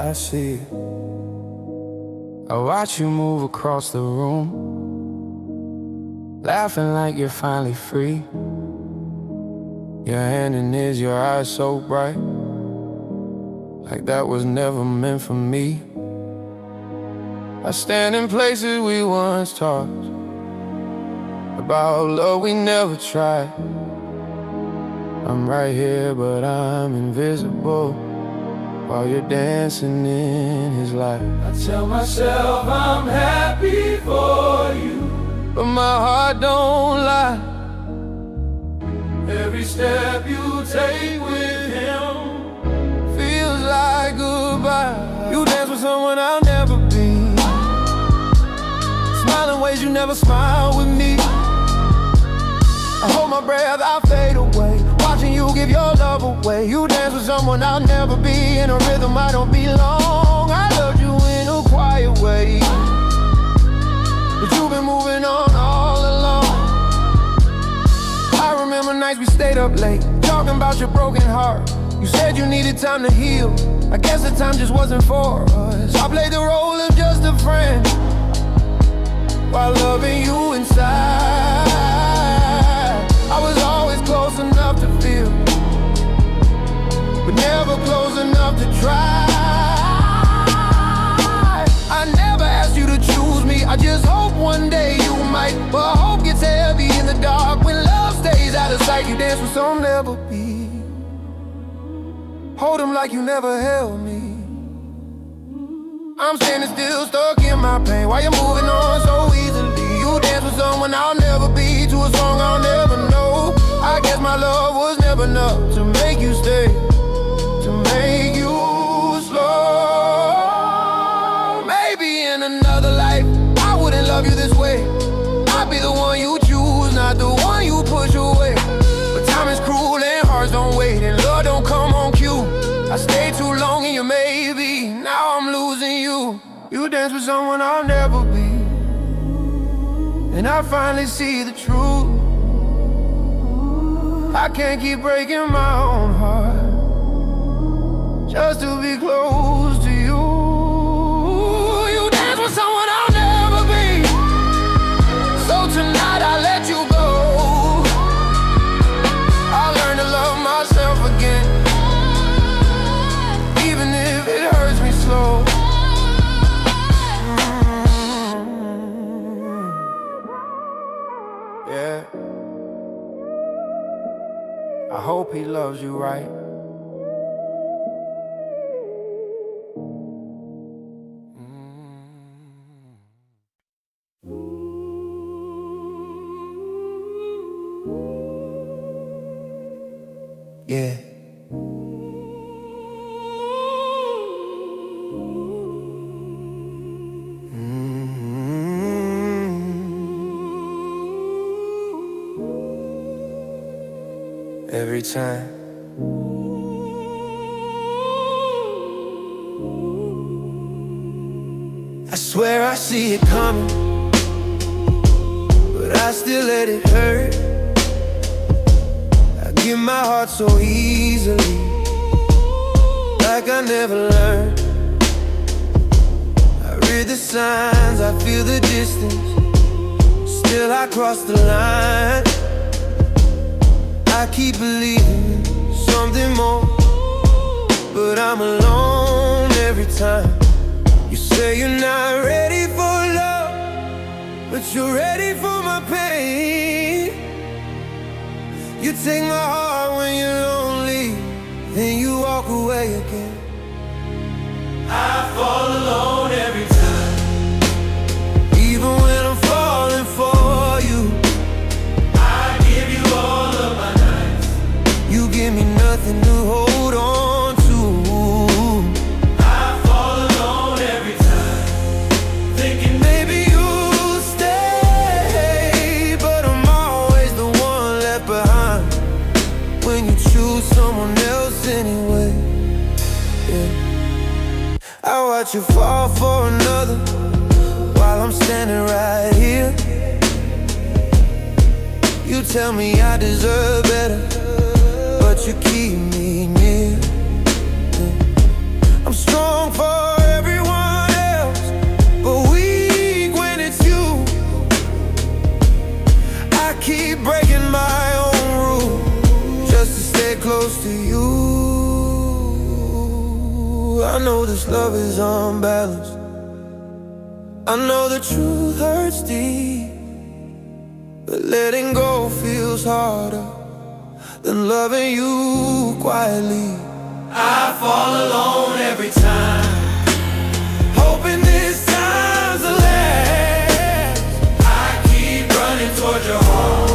I see it. I watch you move across the room, laughing like you're finally free. Your hand in his, your eyes so bright, like that was never meant for me. I stand in places we once talked about love we never tried. I'm right here, but I'm invisible while you're dancing in his life. I tell myself I'm happy for you, but my heart don't lie. Every step you take with him feels like goodbye. You dance with someone I'll never be, smiling ways you never smile with me. I hold my breath, I fade away, watching you give your love away. You dance with someone I'll never be, in a rhythm I don't belong. I loved you in a quiet way, but you've been moving on all along. I remember nights we stayed up late, talking about your broken heart. You said you needed time to heal, I guess the time just wasn't for us. I played the role of just a friend, while loving you inside. I was always close enough to feel, but never close enough to try. I never asked you to choose me, I just hope one day you might. But hope gets heavy in the dark when love stays out of sight. You dance with some never be, hold him like you never held me. I'm standing still, stuck in my pain, while you're moving on so easily. You dance with someone I'll never be, to a song I'll never know. I guess my love was never enough to make you stay, to make you slow. Maybe in another life I wouldn't love you this way. I'd be the one you choose, not the one you push away. But time is cruel and hearts don't wait, and love don't come on cue. I stayed too long in your maybe, now I'm losing you. You dance with someone I'll never be, and I finally see the truth. I can't keep breaking my own heart just to be close to you. You dance with someone I'll never be, so tonight I let you go. I learn to love myself again, even if it hurts me slow. Yeah, I hope he loves you right. Yeah. Every time I swear I see it coming, but I still let it hurt. I give my heart so easily, like I never learned. I read the signs, I feel the distance, still I cross the line. I keep believing something more, but I'm alone every time. You say you're not ready for love, but you're ready for my pain. You take my heart when you're lonely, then you walk away again. I fall alone every time, even when I'm falling for you. I give you all of my nights, you give me nothing to hold on to. I fall alone every time, thinking maybe you'll stay, but I'm always the one left behind when you choose someone else anyway. Yeah. I watch you fall for another while I'm standing right here. You tell me I deserve better, but you keep me near. I'm strong for know this love is unbalanced. I know the truth hurts deep, but letting go feels harder than loving you quietly. I fall alone every time, hoping this time's the last. I keep running towards your heart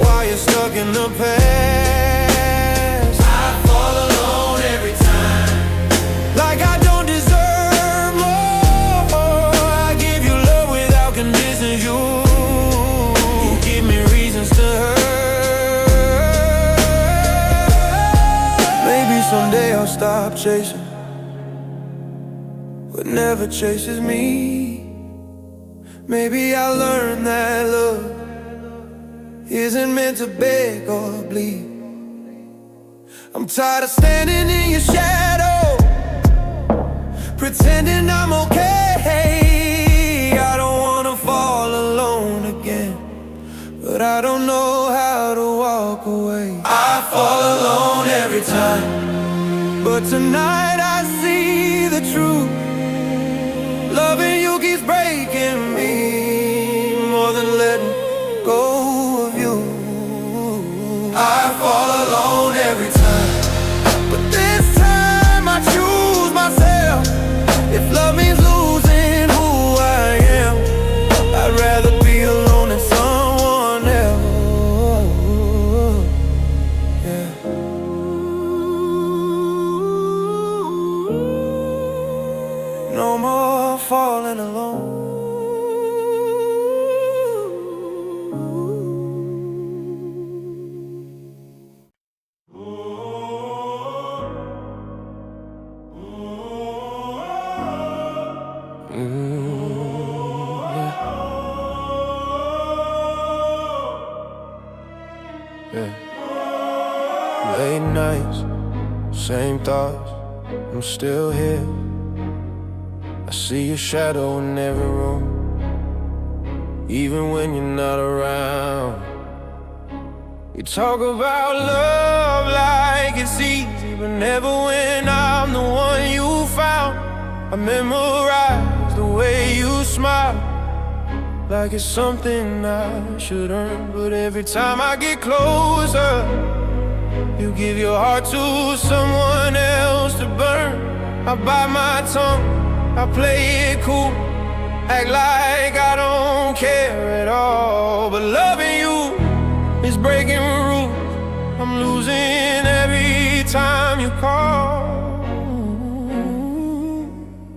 while you're stuck in the past. I fall alone every time, like I don't deserve more. I give you love without conditions. You give me reasons to hurt. Maybe someday I'll stop chasing what never chases me. Maybe I'll learn that love isn't meant to beg or bleed. I'm tired of standing in your shadow, pretending I'm okay. I don't wanna fall alone again, but I don't know how to walk away. I fall alone every time, but tonight I see the truth. Loving you keeps breaking me more than letting go of you. I fall alone every time, but this time I choose myself. If love means losing who I am, I'd rather be alone than someone else. Yeah. No more falling alone. Yeah. Late nights, same thoughts, I'm still here. I see your shadow in every room, even when you're not around. You talk about love like it's easy, but never when I'm the one you found. I memorize the way you smile, like it's something I should earn. But every time I get closer, you give your heart to someone else to burn. I bite my tongue, I play it cool, act like I don't care at all. But loving you is breaking rules. I'm losing every time you call.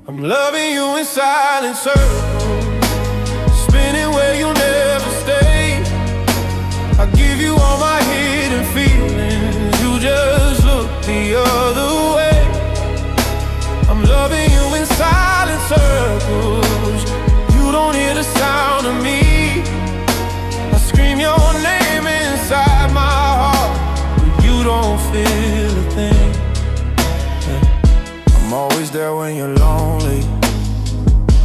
I'm loving you in silent circles, spinning where you'll never stay. I give you all my hidden feelings, you just look the other way. I'm loving you in silent circles, you don't hear the sound of me. I scream your name inside my heart, but you don't feel a thing. I'm always there when you're lonely,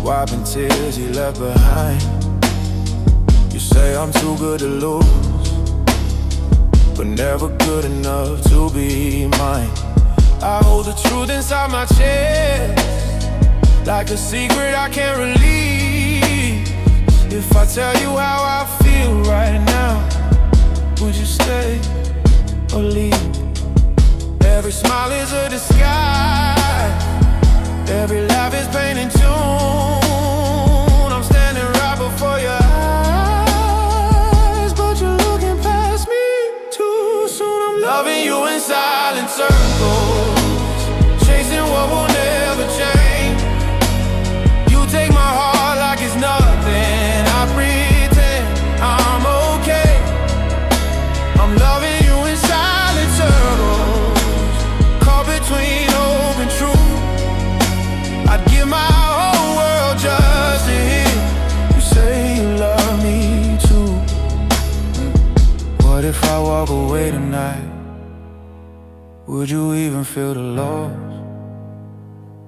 wiping tears you left behind. You say I'm too good to lose, but never good enough to be mine. I hold the truth inside my chest, like a secret I can't release. If I tell you how I feel right now, would you stay or leave? Every smile is a disguise, every laugh is painted tune. I'm standing right before your eyes, but you're looking past me too soon. I'm loving you in silent circles, chasing what will never change. You take my heart like it's nothing, I pretend I'm okay. I'm loving you in silent circles, caught between hope and truth. I'd give my whole world just to hear you say you love me too. What if I walk away tonight? Would you even feel the loss?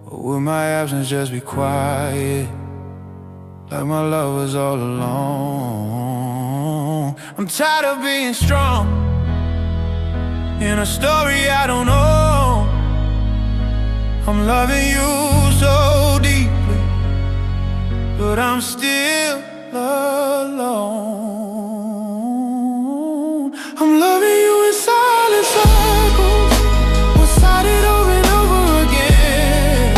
Or would my absence just be quiet, like my love was all alone? I'm tired of being strong in a story I don't know. I'm loving you so deeply, but I'm still alone. I'm loving you in silent circles, one-sided over and over again.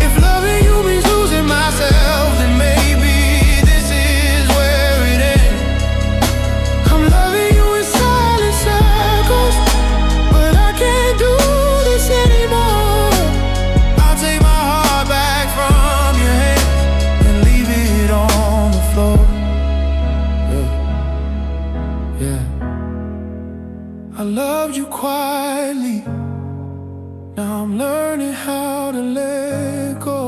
If loving you means losing myself, then maybe this is where it ends. I'm loving you in silent circles, but I can't do this anymore. I'll take my heart back from your hand and leave it on the floor. Yeah. I loved you quietly, now I'm learning how to let go.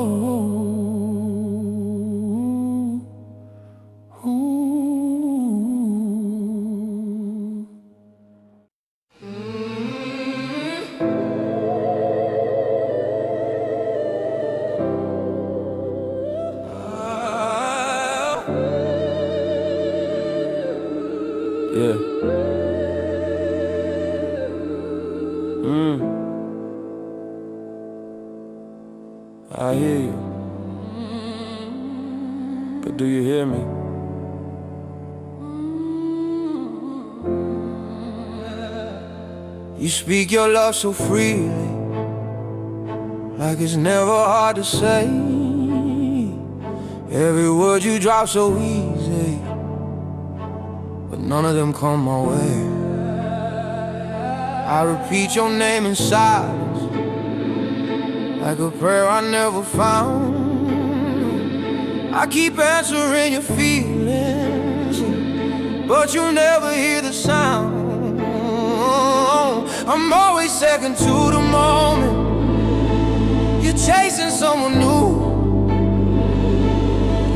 Ooh. Yeah. I hear you, but do you hear me? You speak your love so freely, like it's never hard to say. Every word you drop so easy, but none of them come my way. I repeat your name in silence, like a prayer I never found. I keep answering your feelings, but you never hear the sound. I'm always second to the moment. You're chasing someone new.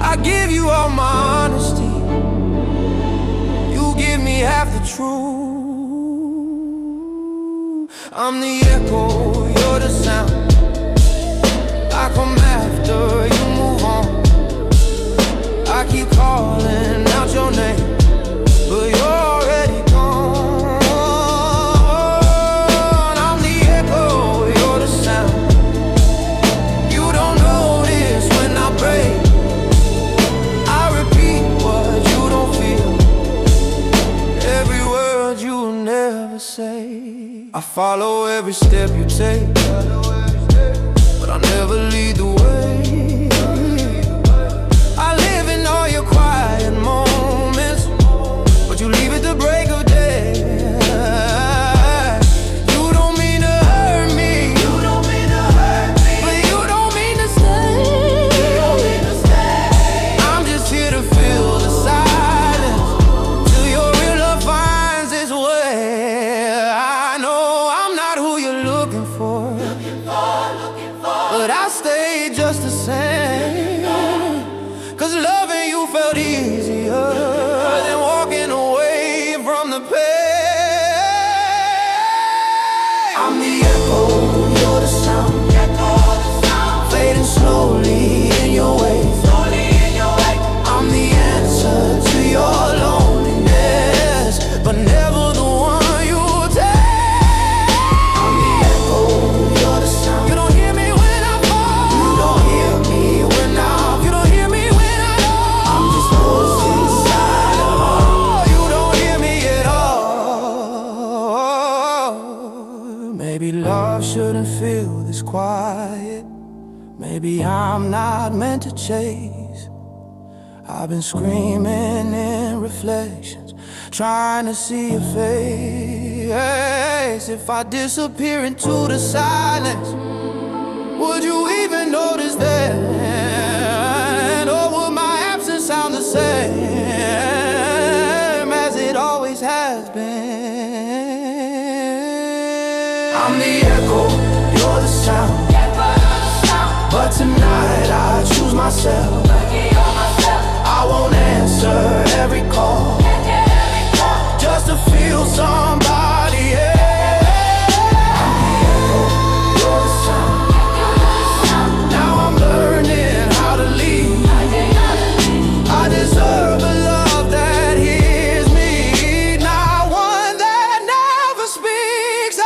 I give you all my honesty, you give me half the truth. I'm the echo, you're the sound. I come after you move on. I keep calling out your name, but you're already gone. I'm the echo, you're the sound. You don't notice when I break. I repeat what you don't feel, every word you'll never say. I follow every step you take, but I never lead the way. I live in all your quiet moments, but you leave it to break of day. You don't mean to hurt me, but you don't mean to stay. I'm just here to fill the silence till your real love finds its way. I know I'm not who you're looking for, but I stay just the same. 'Cause loving you felt easier than walking away from the pain. I'm the echo, you're the sound, fading slowly in your way. I'm the answer to your loneliness, but never the one you take. I'm the echo, you're the sound. You don't hear me when I fall. You don't hear me when you don't hear me when I know. I'm just lost inside of all. You don't hear me at all. Maybe love shouldn't feel this quiet. Maybe I'm not meant to chase. I've been screaming in reflections, trying to see your face. If I disappear into the silence, would you even notice then? Or would my absence sound the same as it always has been? I'm the echo, you're the sound, but tonight I choose myself. I won't answer every call, just to feel somebody else. I'm the echo, you're the sound. Now I'm learning how to leave. I deserve a love that hears me, not one that never speaks.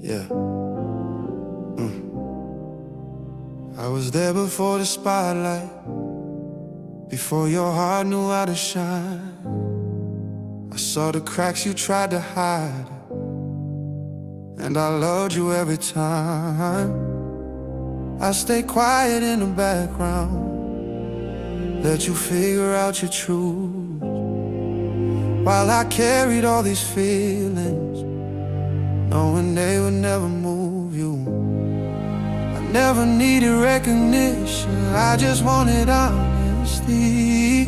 Yeah. I was there before the spotlight, before your heart knew how to shine. I saw the cracks you tried to hide, and I loved you every time. I stayed quiet in the background, let you figure out your truth, while I carried all these feelings, knowing they would never move you. I never needed recognition, I just wanted honesty.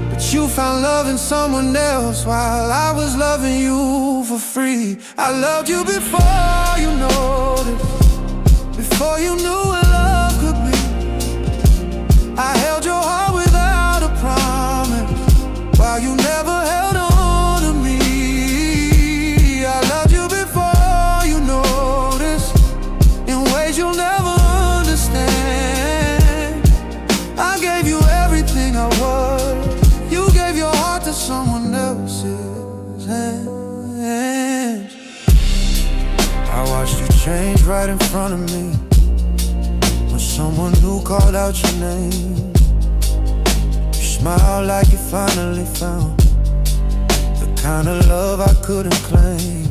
But you found love in someone else while I was loving you for free. I loved you before you noticed, before you knew what love could be. I held your heart without a promise, while you never held on to me. I loved you before you noticed, in ways you'll never understand. I gave you everything I was, you gave your heart to someone else's hands. I watched you change right in front of me, when someone new called out your name. You smiled like you finally found the kind of love I couldn't claim.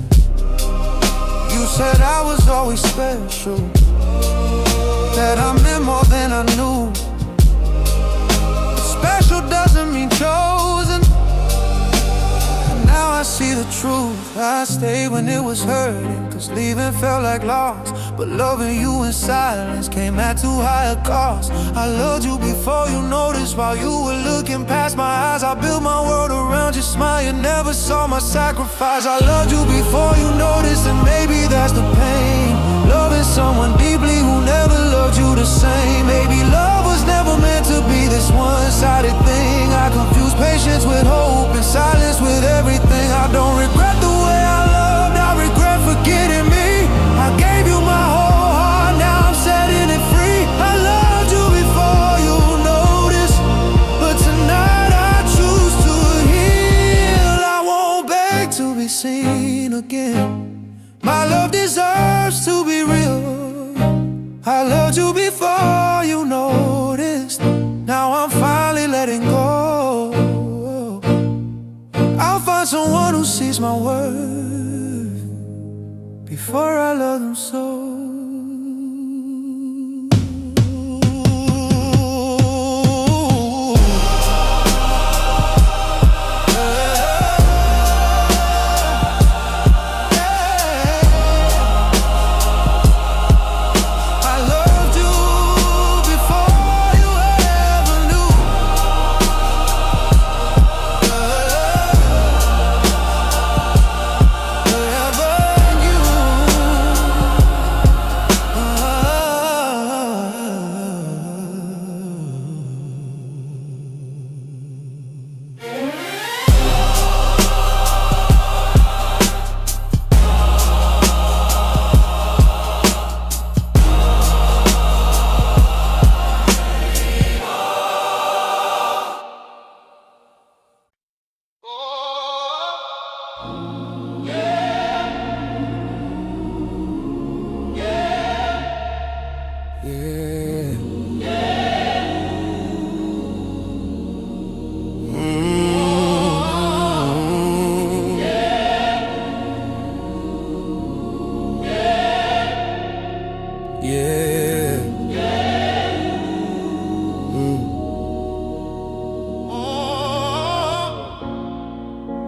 You said I was always special, that I meant more than I knew. But special doesn't mean chosen, and now I see the truth. I stayed when it was hurting, cause leaving felt like loss, but loving you in silence came at too high a cost. I loved you before you noticed, while you were looking past my eyes. I built my world around your smile, you never saw my sacrifice. I loved you before you noticed, and maybe that's the pain, loving someone deeply who never loved you the same. Maybe love was never meant to be this one-sided thing. I confuse patience with hope and silence with everything. I don't regret the way I loved, I regret forgetting me. I gave you my whole heart, now I'm setting it free. I loved you before you noticed, but tonight I choose to heal. I won't beg to be seen again, my love deserves to be real. I loved you before you noticed, now I'm finally letting go. I'll find someone who sees my worth before I love them so.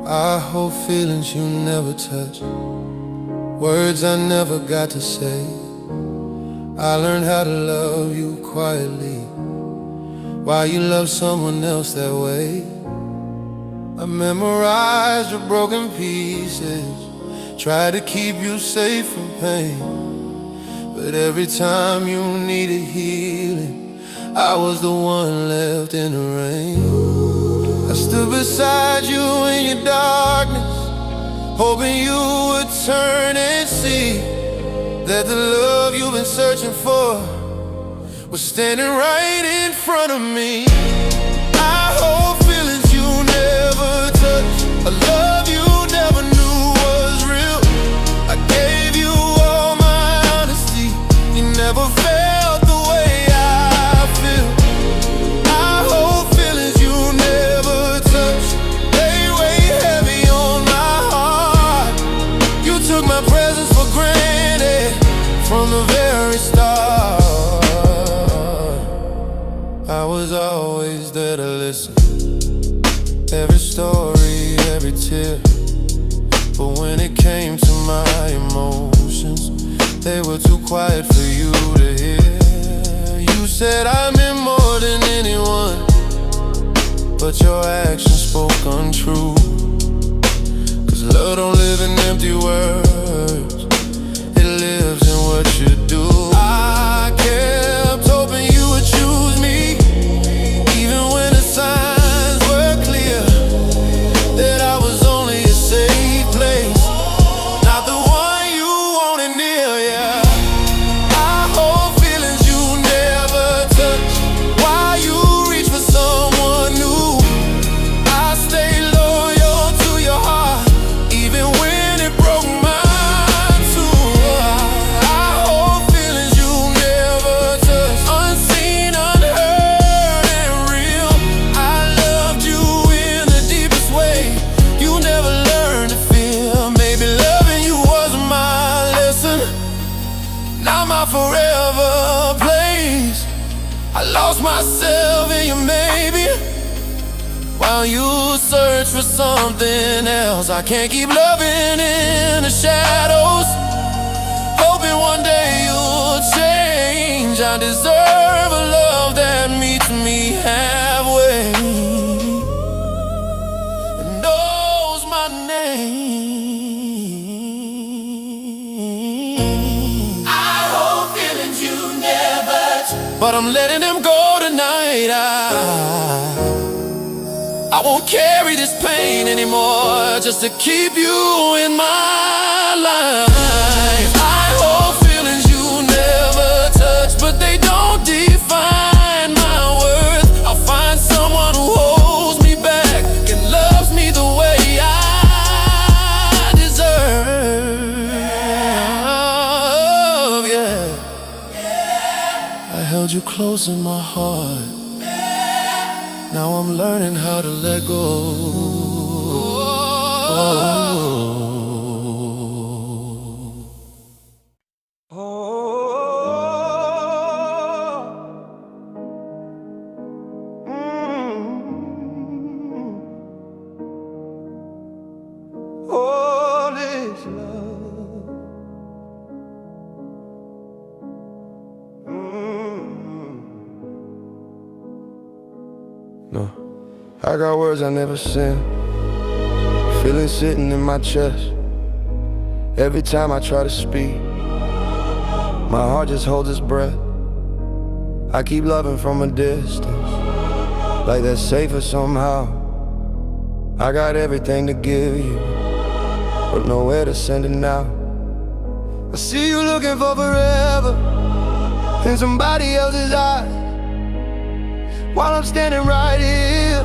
I hold feelings you never touched, words I never got to say. I learned how to love you quietly, while you love someone else that way. I memorized your broken pieces, tried to keep you safe from pain. But every time you needed healing, I was the one left in the rain. I stood beside you in your darkness, hoping you would turn and see that the love you've been searching for was standing right in front of me. I hope every story, every tear. But when it came to my emotions, they were too quiet for you to hear. You said I meant more than anyone, but your actions spoke untrue. Cause love don't live in empty words, it lives in what you do. I kept hoping you would choose me, even when the signs were clear that I was only a safe place, not the one you wanted near, yeah. I hold feelings you never touch, while you reach for someone new. I stay loyal to your heart, even when it broke mine too. I hold feelings you never touch, unseen, unheard, and real. I loved you in the deepest way you never learned to feel. Maybe loving you was my lesson, not my forever place. I lost myself in you, maybe, while you search for something else. I can't keep loving in the shadows, hoping one day you'll change. I deserve a love that meets me halfway and knows my name. I hold feelings you never touch, but I'm letting them go tonight. I won't carry this pain anymore, just to keep you in my life. I hold feelings you never touch, but they don't define my worth. I'll find someone who holds me back and loves me the way I deserve, yeah. I held you close in my heart, now I'm learning how to let go. All this love. No, I got words I never sent, feelings sitting in my chest. Every time I try to speak, my heart just holds its breath. I keep loving from a distance, like that's safer somehow. I got everything to give you, but nowhere to send it now. I see you looking for forever in somebody else's eyes, while I'm standing right here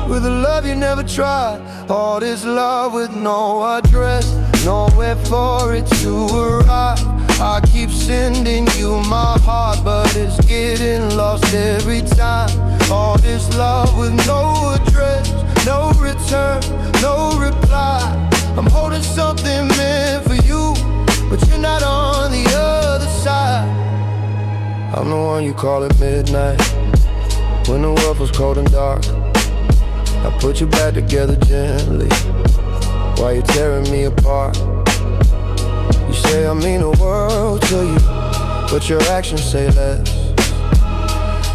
with a love you never tried. All this love with no address, nowhere for it to arrive. I keep sending you my heart, but it's getting lost every time. All this love with no address, no return, no reply. I'm holding something meant for you, but you're not on the other side. I'm the one you call at midnight, when the world was cold and dark. I put you back together gently, while you're tearing me apart. You say I mean the world to you, but your actions say less.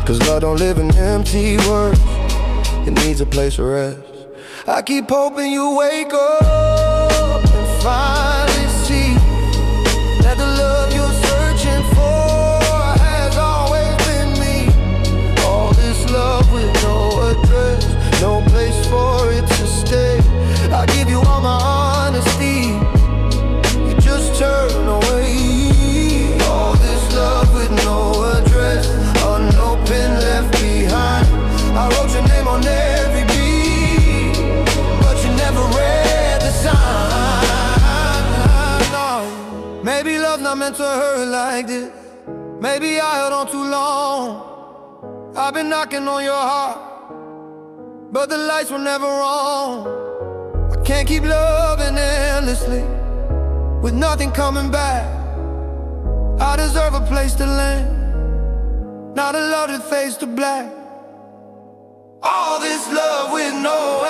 Cause love don't live in empty words, it needs a place to rest. I keep hoping you wake up and finally see that the love you're searching for has always been me. All this love with no address, no place for it to stay. I give you all my honesty, you just turn away. All this love with no address, unopened, left behind. I wrote your name on every beat, but you never read the sign. No. Maybe love's not meant to hurt like this, maybe I held on too long. I've been knocking on your heart, but the lights were never on. I can't keep loving endlessly with nothing coming back. I deserve a place to land, not a love that fades to black. All this love with no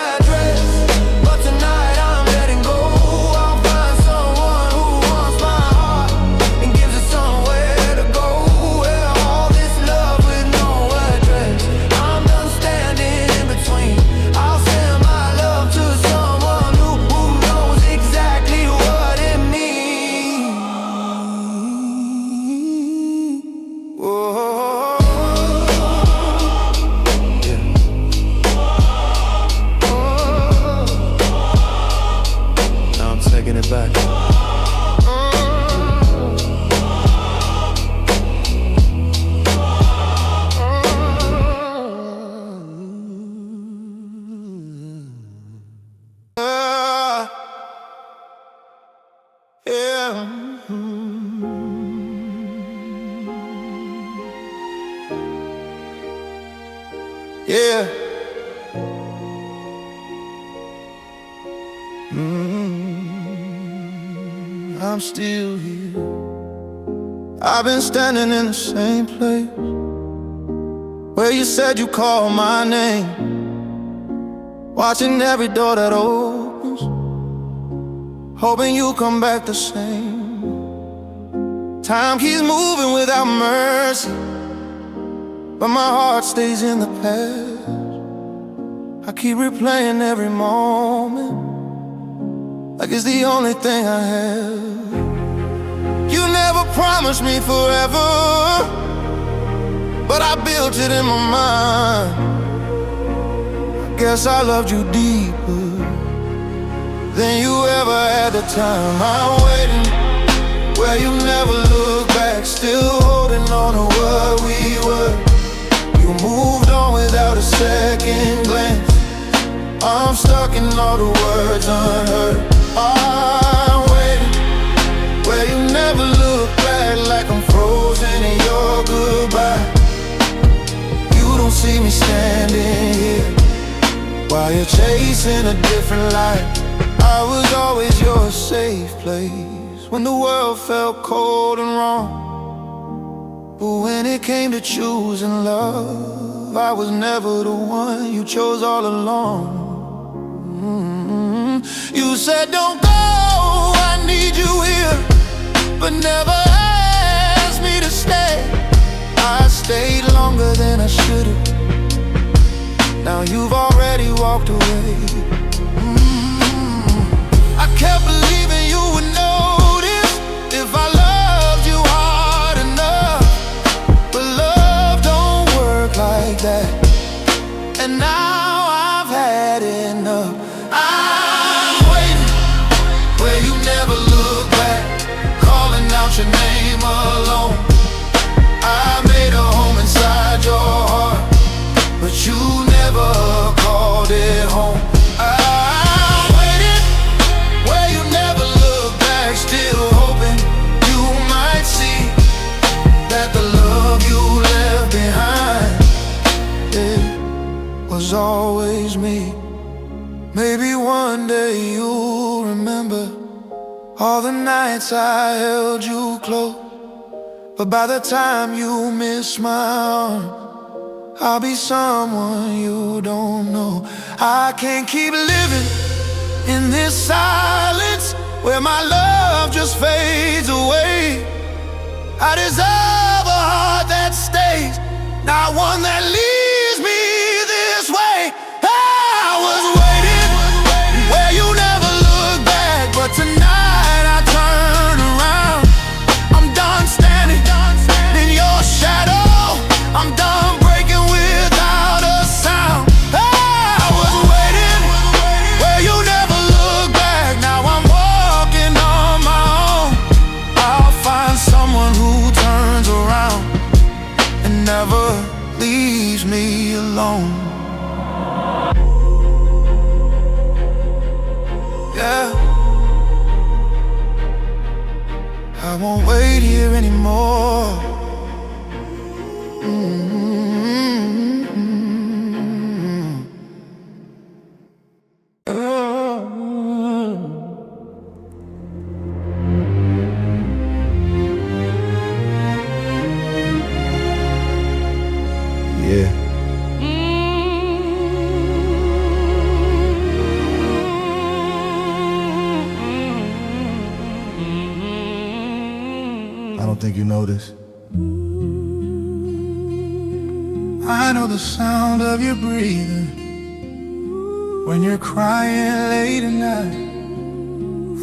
I'm still here. I've been standing in the same place where you said you called my name, watching every door that opens, hoping you come back the same. Time keeps moving without mercy, but my heart stays in the past. I keep replaying every moment like it's the only thing I have. You never promised me forever, but I built it in my mind. I guess I loved you deeper than you ever had the time. I'm waiting where you never look back, still holding on to what we were. You moved on without a second glance. I'm stuck in all the words unheard. I'm waiting where you never look back, like I'm frozen in your goodbye. You don't see me standing here while you're chasing a different life. I was always your safe place when the world felt cold and wrong. But when it came to choosing love, I was never the one you chose all along. You said don't go, I need you here, but never asked me to stay. I stayed longer than I should've. Now you've already walked away. I kept believing you would notice if I loved you hard enough, but love don't work like that. And now I've had enough. I'm waiting where you never look back, calling out your name alone. I made a home inside your heart, but you never called it home. I'm waiting where you never look back, still hoping you might see that the love you left behind, it was always me. Maybe one day you'll remember all the nights I held you close, but by the time you miss my arms, I'll be someone you don't know. I can't keep living in this silence where my love just fades away. I deserve a heart that stays, not one that leaves me this way. I was waiting where you never look back, but tonight I turn around. I'm done standing in your shadow. I'm done breaking without a sound. I was waiting where you never look back. Now I'm walking on my own. I'll find someone who turns around and never leaves me alone. Yeah, I won't wait here anymore. Yeah. I don't think you know this. I know the sound of your breathing when you're crying late at night.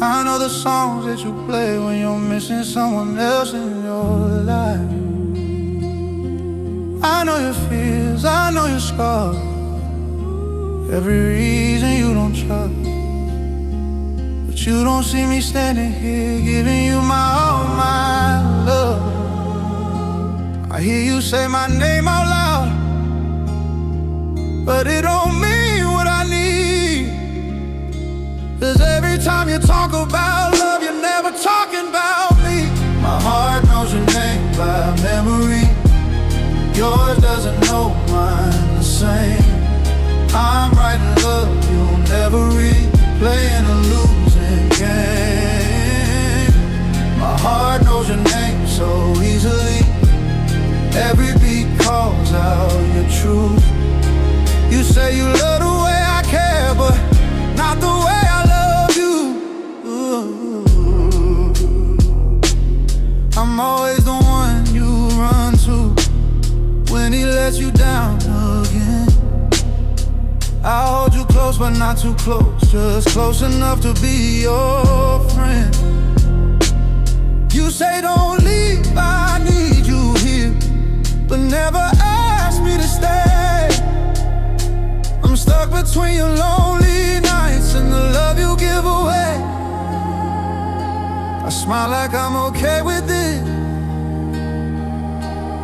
I know the songs that you play when you're missing someone else in your life. I know your fears, I know your scars, every reason you don't trust. But you don't see me standing here giving you my all, my love. I hear you say my name out loud, but it don't mean what I need. 'Cause every time you talk about love, you're never talking about me. My heart knows your name by memory. Yours doesn't know mine the same. I'm writing love you'll never read, playing a losing game. I'll hold you close but not too close, just close enough to be your friend. You say don't leave, I need you here, but never ask me to stay. I'm stuck between your lonely nights and the love you give away. I smile like I'm okay with it,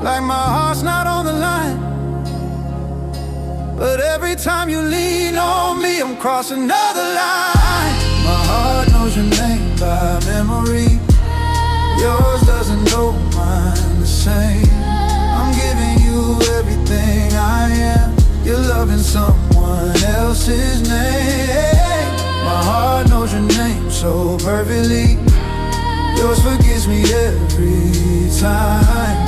like my heart's not on the line. But every time you lean on me, I'm crossing another line. My heart knows your name by memory. Yours doesn't know mine the same. I'm giving you everything I am. You're loving someone else's name. My heart knows your name so perfectly. Yours forgives me every time.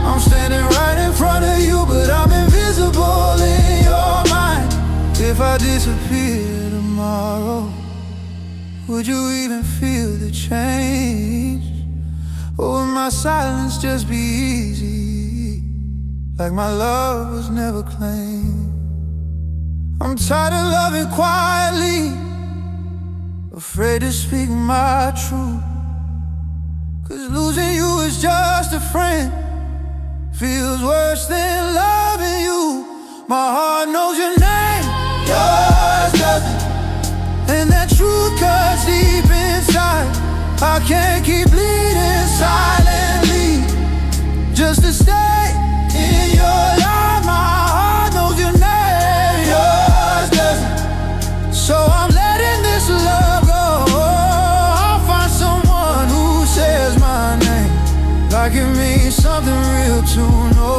I'm standing right in front of you, but I'm invisible in your mind. If I disappear tomorrow, would you even feel the change? Or would my silence just be easy, like my love was never claimed? I'm tired of loving quietly, afraid to speak my truth. 'Cause losing you is just a friend feels worse than loving you. My heart knows your name, yours doesn't, and that truth cuts deep inside. I can't keep bleeding silently just to stay in your life. My heart knows your name, yours doesn't, so I'm letting this love go. I'll find someone who says my name like it means something real to know.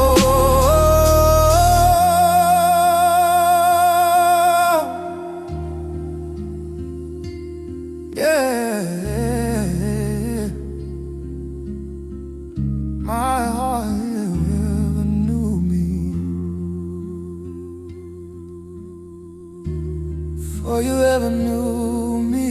My heart never knew me, before you ever knew me.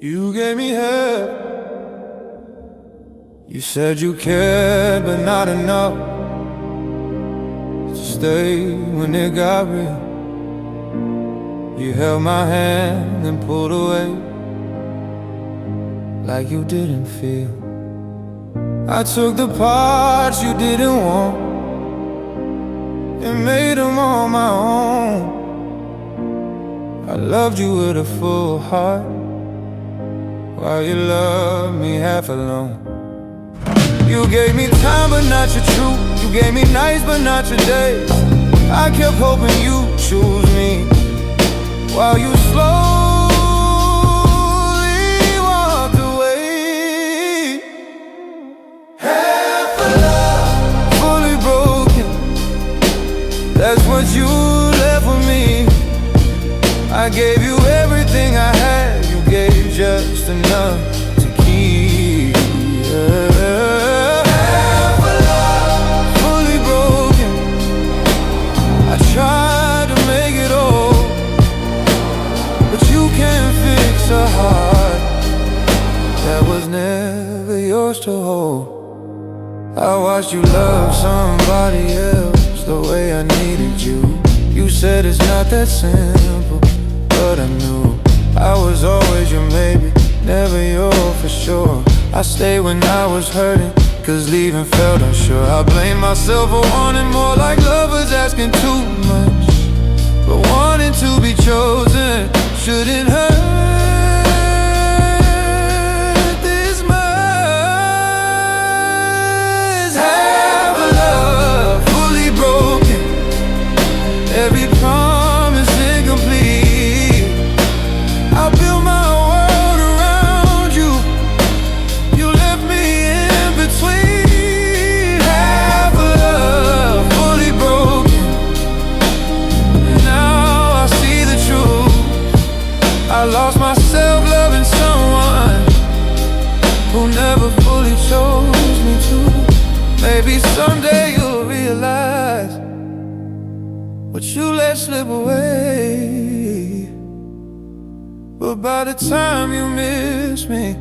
You gave me help. You said you cared, but not enough to stay when it got real. You held my hand and pulled away like you didn't feel. I took the parts you didn't want and made them on my own. I loved you with a full heart while you loved me half alone. You gave me time but not your truth. You gave me nights but not your days. I kept hoping you'd choose me while you slowly walked away. Half a love, fully broken, that's what you left with me. I gave you everything I had, you gave just enough to keep. Half a love, fully broken, I tried to make it all, but you can't fix a heart that was never yours to hold. I watched you love somebody else the way I needed you. You said it's not that simple, but I knew I was always your maybe, never your for sure. I stayed when I was hurting, 'cause leaving felt unsure. I blame myself for wanting more, like lovers asking too much. But wanting to be chosen shouldn't hurt this much. Half a love, fully broken, every promise incomplete. I built my world around you, you left me in between. Half what you let slip away. But by the time you miss me,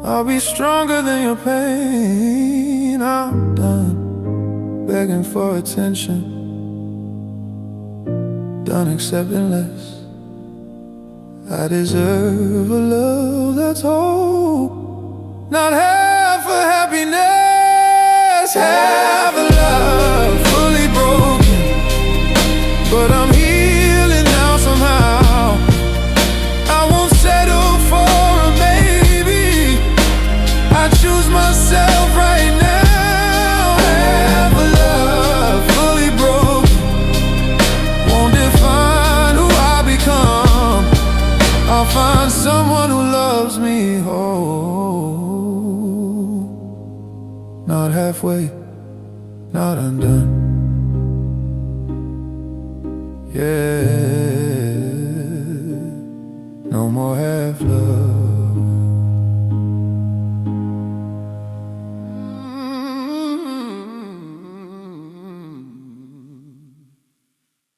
I'll be stronger than your pain. I'm done begging for attention, done accepting less. I deserve a love that's whole, not half a happiness, half a love fully broken. But I'm healing now somehow. I won't settle for a maybe. I choose myself right now. Half a love fully broken won't define who I become. I'll find someone who loves me whole, not halfway, not undone. Yeah, no more half love.